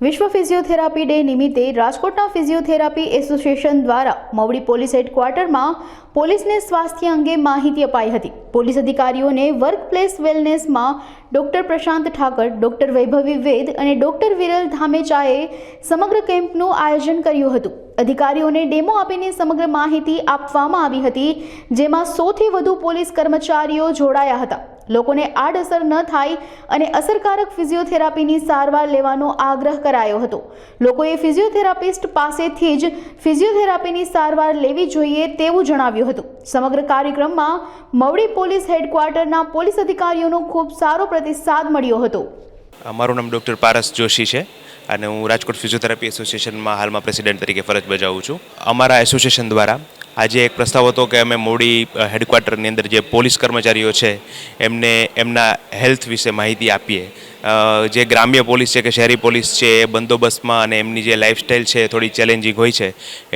વિશ્વ physiotherapy day નિમિત્તે રાજકોટના ફિઝિયોથેરાપી એસોસિએશન દ્વારા મવડી પોલીસ હેડક્વાર્ટરમાં પોલીસને સ્વાસ્થ્ય અંગે માહિતી અપાઈ હતી। પોલીસ અધિકારીઓને વર્કપ્લેસ વેલનેસમાં ડોક્ટર પ્રશાંત ઠાકર, ડોક્ટર વૈભવી વેદ અને ડોક્ટર વિરલ ધામેચાએ સમગ્ર કેમ્પનું આયોજન કર્યું હતું। અધિકારીઓને ડેમો આપીને સમગ્ર માહિતી આપવામાં આવી હતી, જેમાં 100થી વધુ પોલીસ કર્મચારીઓ જોડાયા હતા। લોકોને આડઅસર ન થાય અને અસરકારક ફિઝિયોથેરાપીની સારવાર લેવાનો આગ્રહ કરાયો હતો। લોકોએ ફિઝિયોથેરાપિસ્ટ પાસેથી જ ફિઝિયોથેરાપીની સારવાર લેવી જોઈએ તેવું જણાવ્યું હતું। સમગ્ર કાર્યક્રમમાં મવડી પોલીસ હેડક્વાર્ટરના પોલીસ અધિકારીઓનો ખૂબ સારો પ્રતિસાદ મળ્યો હતો। મારું નામ ડૉક્ટર પારસ જોશી છે અને હું રાજકોટ ફિઝિયોથેરાપી એસોસિએશનમાં હાલમાં પ્રેસિડેન્ટ તરીકે ફરજ બજાવું છું। અમારા એસોસિએશન દ્વારા આજે એક પ્રસ્તાવ હતો કે અમે મોવડી હેડક્વાર્ટરની અંદર જે પોલીસ કર્મચારીઓ છે એમને એમના હેલ્થ વિશે માહિતી આપીએ। જે ગ્રામ્ય પોલીસ છે કે શહેરી પોલીસ છે એ બંદોબસ્તમાં અને એમની જે લાઈફસ્ટાઈલ છે થોડી ચેલેન્જિંગ હોય છે,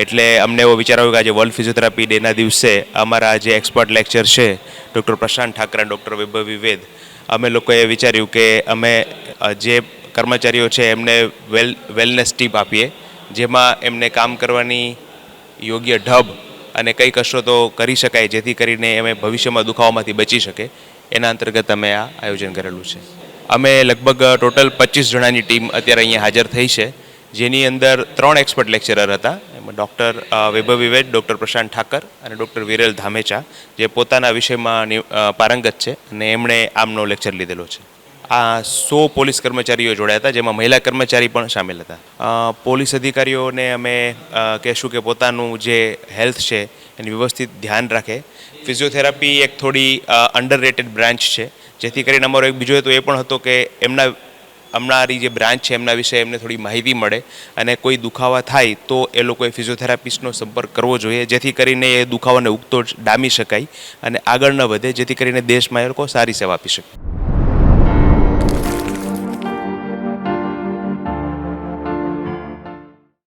એટલે અમને એવો વિચાર આવ્યો કે આજે વર્લ્ડ ફિઝિયોથેરાપી ડેના દિવસે અમારા જે એક્સપર્ટ લેક્ચર છે ડૉક્ટર પ્રશાંત ઠાકર અને ડૉક્ટર વૈભવી વેદ, અમે લોકોએ વિચાર્યું કે અમે જે કર્મચારીઓ છે એમને વેલનેસ ટીપ આપીએ, જેમાં એમને કામ કરવાની યોગ્ય ઢબ અને કઈ કસરતો કરી શકાય જેથી કરીને અમે ભવિષ્યમાં દુખાવામાંથી બચી શકે, એના અંતર્ગત અમે આ આયોજન કરેલું છે। અમે લગભગ ટોટલ 25 જણાની ટીમ અત્યારે અહીંયા હાજર થઈ છે, જેની અંદર 3 એક્સપર્ટ લેક્ચરર હતા। એમાં ડૉક્ટર વૈભવી વેદ, ડૉક્ટર પ્રશાંત ઠાકર અને ડૉક્ટર વિરલ ધામેચા, જે પોતાના વિષયમાં પારંગત છે અને એમણે આમનો લેક્ચર લીધેલો છે। આ 100 પોલીસ કર્મચારીઓ જોડાયા હતા, જેમાં મહિલા કર્મચારી પણ સામેલ હતા। પોલીસ અધિકારીઓને અમે કહેશું કે પોતાનું જે હેલ્થ છે એની વ્યવસ્થિત ધ્યાન રાખે। ફિઝિયોથેરાપી એક થોડી અંડરરેટેડ બ્રાન્ચ છે, જેથી કરીને અમારો એક બીજો હેતુ એ પણ હતો કે અમારી જે બ્રાન્ચ છે એમના વિશે એમને થોડી માહિતી મળે અને કોઈ દુખાવા થાય તો એ લોકોએ ફિઝિયોથેરાપિસ્ટનો સંપર્ક કરવો જોઈએ, જેથી કરીને એ દુખાવાને ઉગતો ડામી શકાય અને આગળ ન વધે, જેથી કરીને દેશમાં એ લોકો સારી સેવા આપી શકે।